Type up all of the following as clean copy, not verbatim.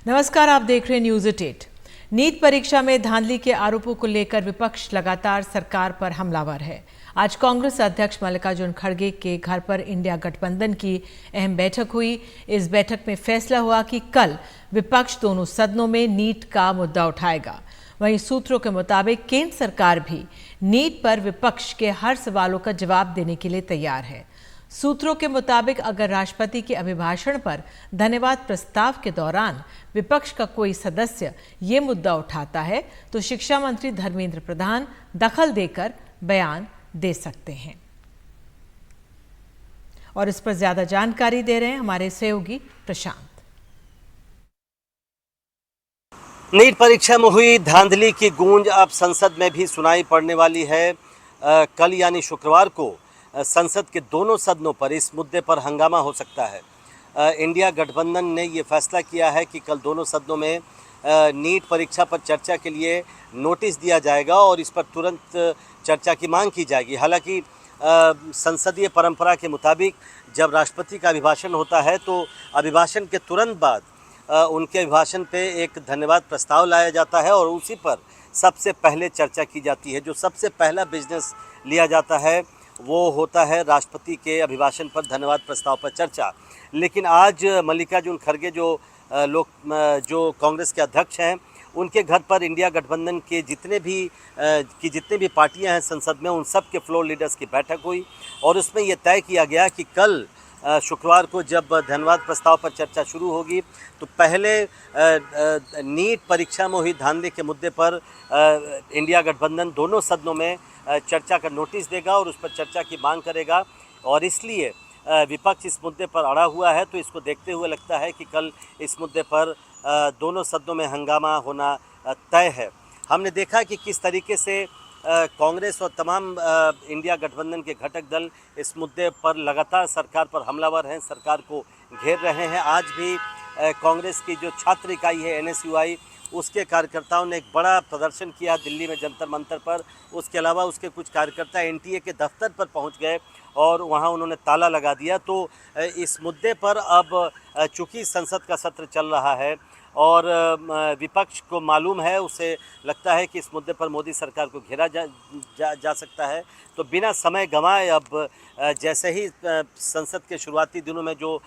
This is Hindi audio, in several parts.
नमस्कार, आप देख रहे हैं न्यूज़ 8। नीट परीक्षा में धांधली के आरोपों को लेकर विपक्ष लगातार सरकार पर हमलावर है। आज कांग्रेस अध्यक्ष मल्लिकार्जुन खड़गे के घर पर इंडिया गठबंधन की अहम बैठक हुई। इस बैठक में फैसला हुआ कि कल विपक्ष दोनों सदनों में नीट का मुद्दा उठाएगा। वहीं सूत्रों के मुताबिक केंद्र सरकार भी नीट पर विपक्ष के हर सवालों का जवाब देने के लिए तैयार है। सूत्रों के मुताबिक अगर राष्ट्रपति के अभिभाषण पर धन्यवाद प्रस्ताव के दौरान विपक्ष का कोई सदस्य ये मुद्दा उठाता है तो शिक्षा मंत्री धर्मेंद्र प्रधान दखल देकर बयान दे सकते हैं। और इस पर ज्यादा जानकारी दे रहे हैं हमारे सहयोगी प्रशांत। नीट परीक्षा में हुई धांधली की गूंज अब संसद में भी सुनाई पड़ने वाली है। कल यानी शुक्रवार को संसद के दोनों सदनों पर इस मुद्दे पर हंगामा हो सकता है। इंडिया गठबंधन ने ये फैसला किया है कि कल दोनों सदनों में नीट परीक्षा पर चर्चा के लिए नोटिस दिया जाएगा और इस पर तुरंत चर्चा की मांग की जाएगी। हालांकि संसदीय परंपरा के मुताबिक जब राष्ट्रपति का अभिभाषण होता है तो अभिभाषण के तुरंत बाद उनके अभिभाषण पे एक धन्यवाद प्रस्ताव लाया जाता है और उसी पर सबसे पहले चर्चा की जाती है। जो सबसे पहला बिजनेस लिया जाता है वो होता है राष्ट्रपति के अभिभाषण पर धन्यवाद प्रस्ताव पर चर्चा। लेकिन आज मल्लिकार्जुन खड़गे जो कांग्रेस के अध्यक्ष हैं, उनके घर पर इंडिया गठबंधन के जितने भी पार्टियां हैं संसद में, उन सब के फ्लोर लीडर्स की बैठक हुई और उसमें ये तय किया गया कि कल शुक्रवार को जब धन्यवाद प्रस्ताव पर चर्चा शुरू होगी तो पहले नीट परीक्षा में हुई धांधली के मुद्दे पर इंडिया गठबंधन दोनों सदनों में चर्चा का नोटिस देगा और उस पर चर्चा की मांग करेगा। और इसलिए विपक्ष इस मुद्दे पर अड़ा हुआ है। तो इसको देखते हुए लगता है कि कल इस मुद्दे पर दोनों सदनों में हंगामा होना तय है। हमने देखा कि किस तरीके से कांग्रेस और तमाम इंडिया गठबंधन के घटक दल इस मुद्दे पर लगातार सरकार पर हमलावर हैं, सरकार को घेर रहे हैं। आज भी कांग्रेस की जो छात्र इकाई है NSUI, उसके कार्यकर्ताओं ने एक बड़ा प्रदर्शन किया दिल्ली में जंतर मंतर पर। उसके अलावा उसके कुछ कार्यकर्ता NTA के दफ्तर पर पहुंच गए और वहां उन्होंने ताला लगा दिया। तो इस मुद्दे पर अब चूँकि संसद का सत्र चल रहा है और विपक्ष को मालूम है, उसे लगता है कि इस मुद्दे पर मोदी सरकार को घेरा जा सकता है। तो बिना समय गंवाए अब जैसे ही संसद के शुरुआती दिनों में जो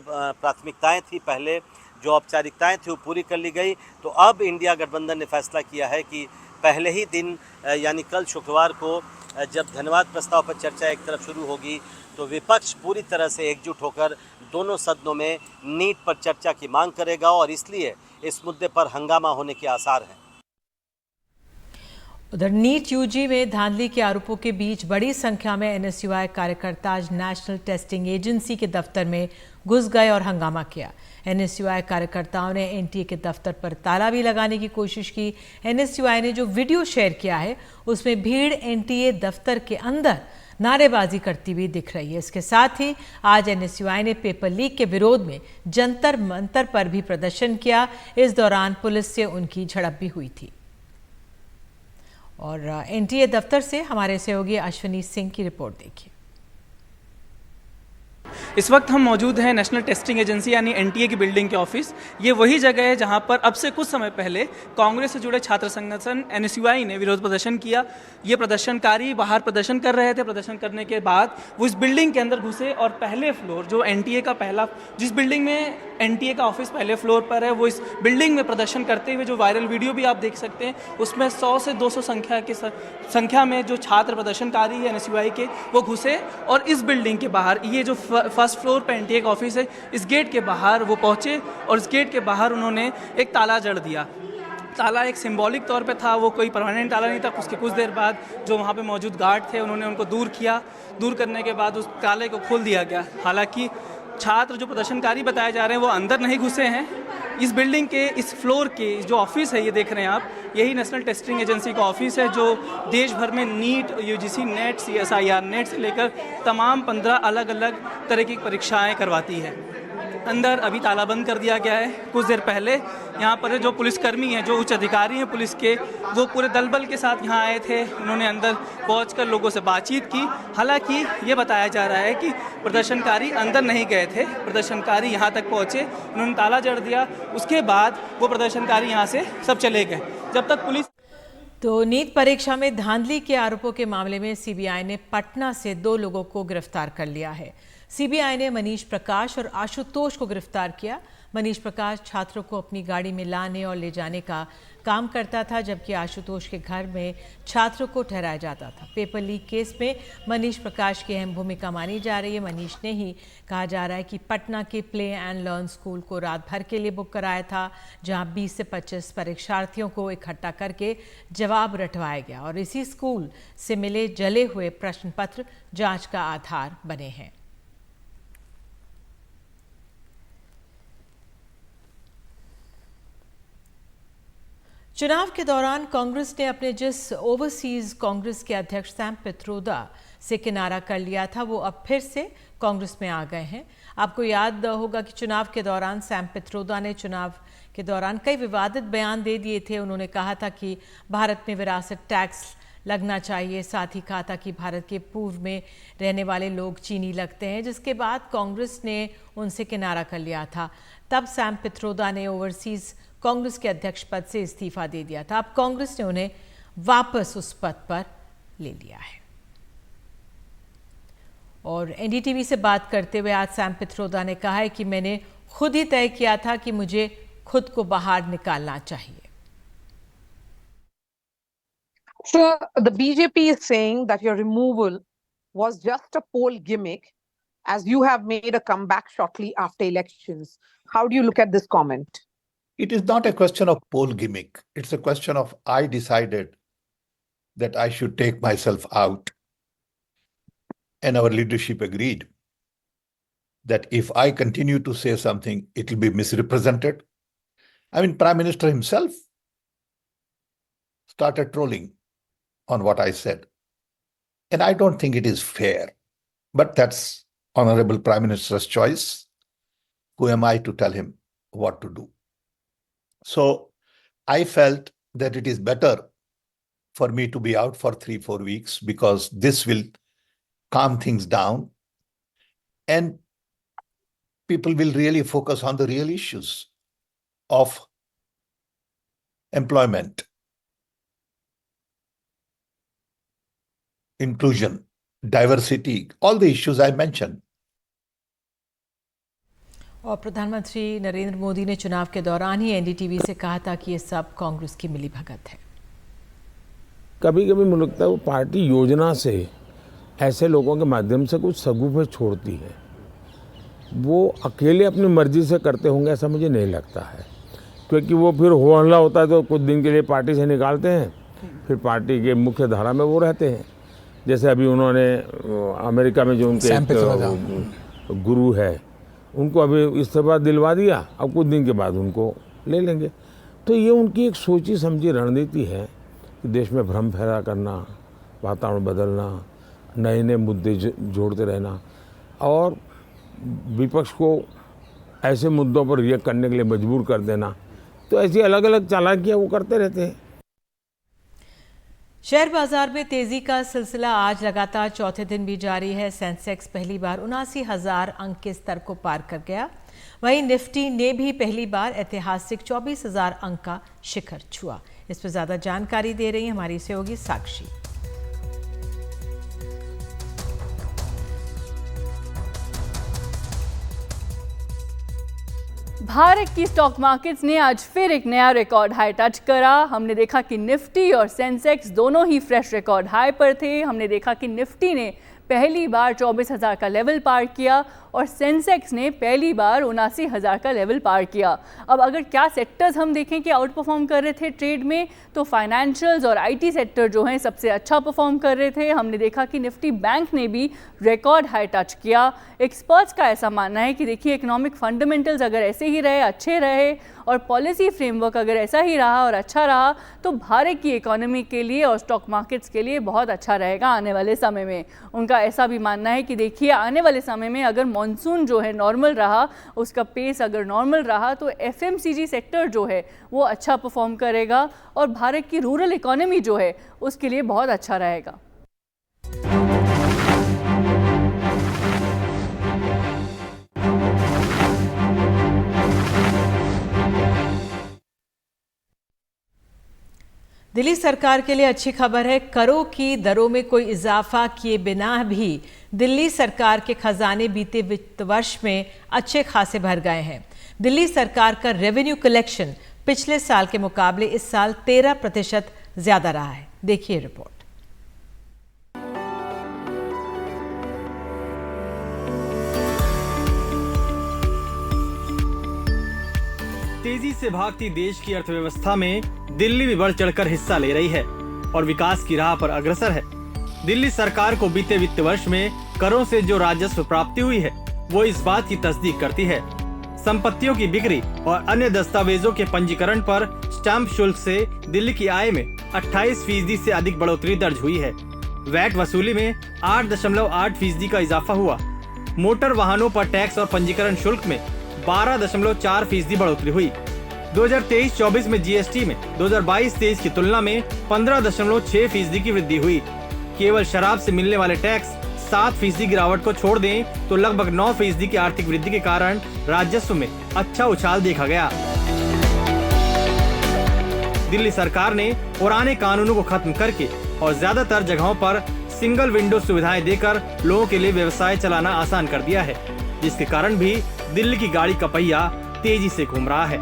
प्राथमिकताएं थी, पहले जो औपचारिकताएं थी वो पूरी कर ली गई, तो अब इंडिया गठबंधन ने फैसला किया है कि पहले ही दिन यानी कल शुक्रवार को जब धन्यवाद प्रस्ताव पर चर्चा एक तरफ शुरू होगी तो विपक्ष पूरी तरह से एकजुट होकर दोनों सदनों में नीट पर चर्चा की मांग करेगा और इसलिए इस मुद्दे पर हंगामा होने के आसार हैं। उधर नीट यूजी में धांधली के आरोपों के बीच बड़ी संख्या में NSUI कार्यकर्ता आज नेशनल टेस्टिंग एजेंसी के दफ्तर में घुस गए और हंगामा किया। NSUI कार्यकर्ताओं ने NTA के दफ्तर पर ताला भी लगाने की कोशिश की। NSUI ने जो वीडियो शेयर किया है उसमें भीड़ NTA दफ्तर के अंदर नारेबाजी करती हुई दिख रही है। इसके साथ ही आज NSUI ने पेपर लीक के विरोध में जंतर मंतर पर भी प्रदर्शन किया। इस दौरान पुलिस से उनकी झड़प भी हुई थी। और NTA दफ्तर से हमारे सहयोगी अश्विनी सिंह की रिपोर्ट देखिए। इस वक्त हम मौजूद हैं नेशनल टेस्टिंग एजेंसी यानी NTA की बिल्डिंग के ऑफिस। ये वही जगह है जहां पर अब से कुछ समय पहले कांग्रेस से जुड़े छात्र संगठन NSUI ने विरोध प्रदर्शन किया। ये प्रदर्शनकारी बाहर प्रदर्शन कर रहे थे। प्रदर्शन करने के बाद वो इस बिल्डिंग के अंदर घुसे और पहले फ्लोर जो NTA का जिस बिल्डिंग में NTA का ऑफिस पहले फ्लोर पर है, वो इस बिल्डिंग में प्रदर्शन करते हुए जो वायरल वीडियो भी आप देख सकते हैं, उसमें 100 से 200 संख्या में जो छात्र प्रदर्शनकारी है NSUI के, वो घुसे और इस बिल्डिंग के बाहर, ये जो फर्स्ट फ्लोर पे NTA का ऑफिस है, इस गेट के बाहर वो पहुंचे और इस गेट के बाहर उन्होंने एक ताला जड़ दिया। ताला एक सिंबॉलिक तौर पे था, वो कोई परमानेंट ताला नहीं था। उसके कुछ देर बाद जो वहाँ पे मौजूद गार्ड थे उन्होंने उनको दूर किया। दूर करने के बाद उस ताले को खोल दिया गया। हालांकि छात्र जो प्रदर्शनकारी बताए जा रहे हैं वो अंदर नहीं घुसे हैं। इस बिल्डिंग के इस फ्लोर के जो ऑफिस है, ये देख रहे हैं आप, यही नेशनल टेस्टिंग एजेंसी का ऑफिस है जो देश भर में NEET, UGC NET, CSIR NET से लेकर तमाम 15 अलग अलग तरह की परीक्षाएं करवाती है। अंदर अभी तालाबंद कर दिया गया है। कुछ देर पहले यहाँ पर जो पुलिसकर्मी हैं, जो उच्च अधिकारी हैं पुलिस के, वो पूरे दल बल के साथ यहाँ आए थे। उन्होंने अंदर पहुंचकर लोगों से बातचीत की। हालांकि ये बताया जा रहा है कि प्रदर्शनकारी अंदर नहीं गए थे, प्रदर्शनकारी यहाँ तक पहुँचे, उन्होंने ताला जड़ दिया, उसके बाद वो प्रदर्शनकारी यहाँ से सब चले गए। जब तक पुलिस तो नीट परीक्षा में धांधली के आरोपों के मामले में सीबीआई ने पटना से 2 लोगों को गिरफ्तार कर लिया है। सीबीआई ने मनीष प्रकाश और आशुतोष को गिरफ्तार किया। मनीष प्रकाश छात्रों को अपनी गाड़ी में लाने और ले जाने का काम करता था, जबकि आशुतोष के घर में छात्रों को ठहराया जाता था। पेपर लीक केस में मनीष प्रकाश की अहम भूमिका मानी जा रही है। मनीष ने ही कहा जा रहा है कि पटना के प्ले एंड लर्न स्कूल को रात भर के लिए बुक कराया था, जहां 20 से 25 परीक्षार्थियों को इकट्ठा करके जवाब रटवाया गया और इसी स्कूल से मिले जले हुए प्रश्न पत्र जांच का आधार बने हैं। चुनाव के दौरान कांग्रेस ने अपने जिस ओवरसीज कांग्रेस के अध्यक्ष सैम पित्रोदा से किनारा कर लिया था, वो अब फिर से कांग्रेस में आ गए हैं। आपको याद होगा कि चुनाव के दौरान सैम पित्रोदा ने चुनाव के दौरान कई विवादित बयान दे दिए थे। उन्होंने कहा था कि भारत में विरासत टैक्स लगना चाहिए, साथ ही कहा था कि भारत के पूर्व में रहने वाले लोग चीनी लगते हैं, जिसके बाद कांग्रेस ने उनसे किनारा कर लिया था। तब सैम पित्रोदा ने ओवरसीज कांग्रेस के अध्यक्ष पद से इस्तीफा दे दिया था। अब कांग्रेस ने उन्हें वापस उस पद पर ले लिया है। और एनडीटीवी से बात करते हुए आज सैम पित्रोदा ने कहा है कि मैंने खुद ही तय किया था कि मुझे खुद को बाहर निकालना चाहिए। So the BJP is saying that your removal was just a poll gimmick, as you have made a comeback shortly after elections. How do you look at this comment? It is not a question of poll gimmick. It's a question of I decided that I should take myself out. And our leadership agreed that if I continue to say something, it will be misrepresented. I mean, Prime Minister himself started trolling on what I said. And I don't think it is fair. But that's Honorable Prime Minister's choice. Who am I to tell him what to do? So I felt that it is better for me to be out for 3-4 weeks, because this will calm things down and people will really focus on the real issues of employment, inclusion, diversity, all the issues I mentioned. और प्रधानमंत्री नरेंद्र मोदी ने चुनाव के दौरान ही एनडीटीवी से कहा था कि ये सब कांग्रेस की मिलीभगत है। कभी कभी मुझे लगता है वो पार्टी योजना से ऐसे लोगों के माध्यम से कुछ सगुफे छोड़ती है। वो अकेले अपनी मर्जी से करते होंगे ऐसा मुझे नहीं लगता है, क्योंकि वो फिर हो हल्ला होता है तो कुछ दिन के लिए पार्टी से निकालते हैं, फिर पार्टी के मुख्य धारा में वो रहते हैं। जैसे अभी उन्होंने अमेरिका में जो उनके गुरु है उनको अभी इस्तीफा दिलवा दिया, अब कुछ दिन के बाद उनको ले लेंगे। तो ये उनकी एक सोची समझी रणनीति है कि देश में भ्रम फैला करना, वातावरण बदलना, नए नए मुद्दे जोड़ते रहना और विपक्ष को ऐसे मुद्दों पर रिएक्ट करने के लिए मजबूर कर देना। तो ऐसी अलग अलग चालाकियाँ वो करते रहते हैं। शेयर बाजार में तेजी का सिलसिला आज लगातार चौथे दिन भी जारी है। सेंसेक्स पहली बार 79,000 अंक के स्तर को पार कर गया। वहीं निफ्टी ने भी पहली बार ऐतिहासिक 24,000 अंक का शिखर छुआ। इस पर ज्यादा जानकारी दे रही है हमारी सहयोगी साक्षी। भारत की स्टॉक मार्केट्स ने आज फिर एक नया रिकॉर्ड हाई टच करा। हमने देखा कि निफ्टी और सेंसेक्स दोनों ही फ्रेश रिकॉर्ड हाई पर थे। हमने देखा कि निफ्टी ने पहली बार 24,000 का लेवल पार किया और सेंसेक्स ने पहली बार 79,000 का लेवल पार किया। अब अगर क्या सेक्टर्स हम देखें कि आउट परफॉर्म कर रहे थे ट्रेड में, तो फाइनेंशियल्स और आईटी सेक्टर जो हैं सबसे अच्छा परफॉर्म कर रहे थे। हमने देखा कि निफ्टी बैंक ने भी रिकॉर्ड हाई टच किया। एक्सपर्ट्स का ऐसा मानना है कि देखिए इकोनॉमिक फंडामेंटल्स अगर ऐसे ही रहे, अच्छे रहे और पॉलिसी फ्रेमवर्क अगर ऐसा ही रहा और अच्छा रहा, तो भारत की इकोनॉमी के लिए और स्टॉक मार्केट्स के लिए बहुत अच्छा रहेगा आने वाले समय में। उनका का ऐसा भी मानना है कि देखिए आने वाले समय में अगर मॉनसून जो है नॉर्मल रहा, उसका पेस अगर नॉर्मल रहा, तो FMCG सेक्टर जो है वो अच्छा परफॉर्म करेगा और भारत की रूरल इकोनॉमी जो है उसके लिए बहुत अच्छा रहेगा। दिल्ली सरकार के लिए अच्छी खबर है। करों की दरों में कोई इजाफा किए बिना भी दिल्ली सरकार के खजाने बीते वित्त वर्ष में अच्छे खासे भर गए हैं। दिल्ली सरकार का रेवेन्यू कलेक्शन पिछले साल के मुकाबले इस साल 13% ज्यादा रहा है। देखिए रिपोर्ट। तेजी से भागती देश की अर्थव्यवस्था में दिल्ली भी बढ़ चढ़कर हिस्सा ले रही है और विकास की राह पर अग्रसर है। दिल्ली सरकार को बीते वित्त वर्ष में करों से जो राजस्व प्राप्ति हुई है वो इस बात की तस्दीक करती है। संपत्तियों की बिक्री और अन्य दस्तावेजों के पंजीकरण पर स्टैंप शुल्क से दिल्ली की आय में 28% से अधिक बढ़ोतरी दर्ज हुई है। वैट वसूली में 8.8% का इजाफा हुआ। मोटर वाहनों पर टैक्स और पंजीकरण शुल्क में 12.4% बढ़ोतरी हुई। 2023-24 में जीएसटी में 2022-23 की तुलना में 15.6% की वृद्धि हुई। केवल शराब से मिलने वाले टैक्स 7% गिरावट को छोड़ दें तो लगभग 9% की आर्थिक वृद्धि के कारण राजस्व में अच्छा उछाल देखा गया। दिल्ली सरकार ने पुराने कानूनों को खत्म करके और ज्यादातर जगहों पर सिंगल विंडो सुविधाएं देकर लोगों के लिए व्यवसाय चलाना आसान कर दिया है, जिसके कारण भी दिल्ली की गाड़ी का पहिया तेजी से घूम रहा है।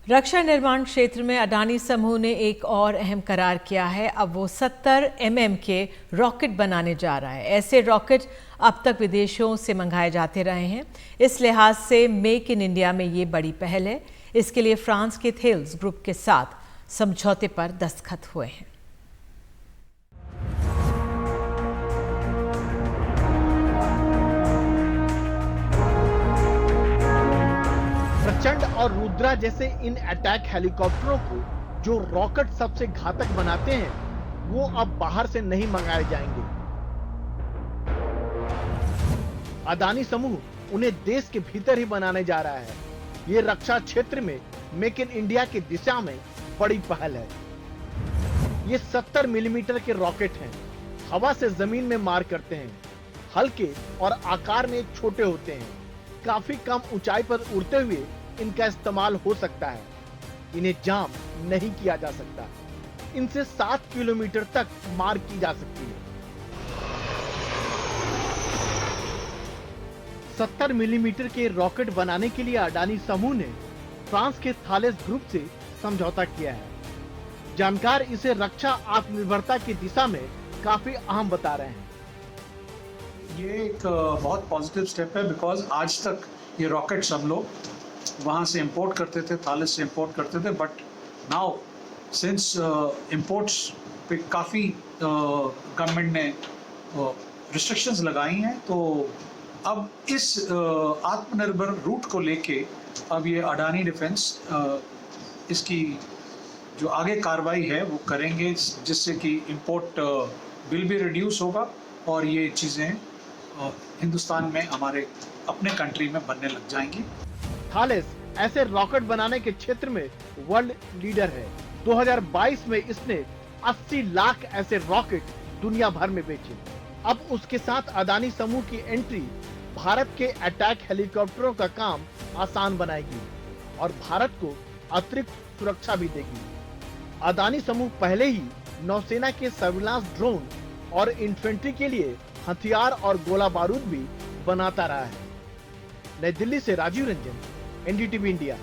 रक्षा निर्माण क्षेत्र में अडानी समूह ने एक और अहम करार किया है। अब वो 70 mm के रॉकेट बनाने जा रहा है। ऐसे रॉकेट अब तक विदेशों से मंगाए जाते रहे हैं। इस लिहाज से मेक इन इंडिया में ये बड़ी पहल है। इसके लिए फ्रांस के थेल्स ग्रुप के साथ समझौते पर दस्तखत हुए हैं। प्रचंड और रुद्रा जैसे इन अटैक हेलीकॉप्टरों को जो रॉकेट सबसे घातक बनाते हैं, वो अब बाहर से नहीं मंगाए जाएंगे। अडानी समूह उन्हें देश के भीतर ही बनाने जा रहा है। ये रक्षा क्षेत्र में मेक इन इंडिया की दिशा में बड़ी पहल है। ये 70 मिलीमीटर के रॉकेट हैं। हवा से जमीन में मार करते हैं। हल्के और आकार में छोटे होते हैं। काफी कम ऊंचाई पर उड़ते हुए इनका इस्तेमाल हो सकता है। इन्हें जाम नहीं किया जा सकता। इनसे 7 किलोमीटर तक मार की जा सकती है। 70 मिलीमीटर के रॉकेट बनाने के लिए अडानी समूह ने फ्रांस के थालेस ग्रुप से समझौता किया है। जानकार इसे रक्षा आत्मनिर्भरता की दिशा में काफी अहम बता रहे हैं। ये एक बहुत पॉजिटिव स्टेप है, बिकॉज आज तक ये रॉकेट्स हम लोग वहाँ से इंपोर्ट करते थे, थालिस से इंपोर्ट करते थे, बट नाउ सिंस इंपोर्ट्स पे काफ़ी गवर्नमेंट ने रिस्ट्रिक्शंस लगाई हैं, तो अब इस आत्मनिर्भर रूट को लेके अब ये अडानी डिफेंस इसकी जो आगे कार्रवाई है वो करेंगे, जिससे कि इंपोर्ट बिल भी रिड्यूस होगा और ये चीज़ें हिंदुस्तान में हमारे अपने कंट्री में बनने लग जाएंगी। थालेस ऐसे रॉकेट बनाने के क्षेत्र में वर्ल्ड लीडर है। 2022 में इसने 80 लाख ऐसे रॉकेट दुनिया भर में बेचे। अब उसके साथ अडानी समूह की एंट्री भारत के अटैक हेलीकॉप्टरों का काम आसान बनाएगी और भारत को अतिरिक्त सुरक्षा भी देगी। अडानी समूह पहले ही नौसेना के सर्विलांस ड्रोन और इन्फेंट्री के लिए हथियार और गोला बारूद भी बनाता रहा है। नई दिल्ली से राजीव रंजन, एनडीटीवी इंडिया।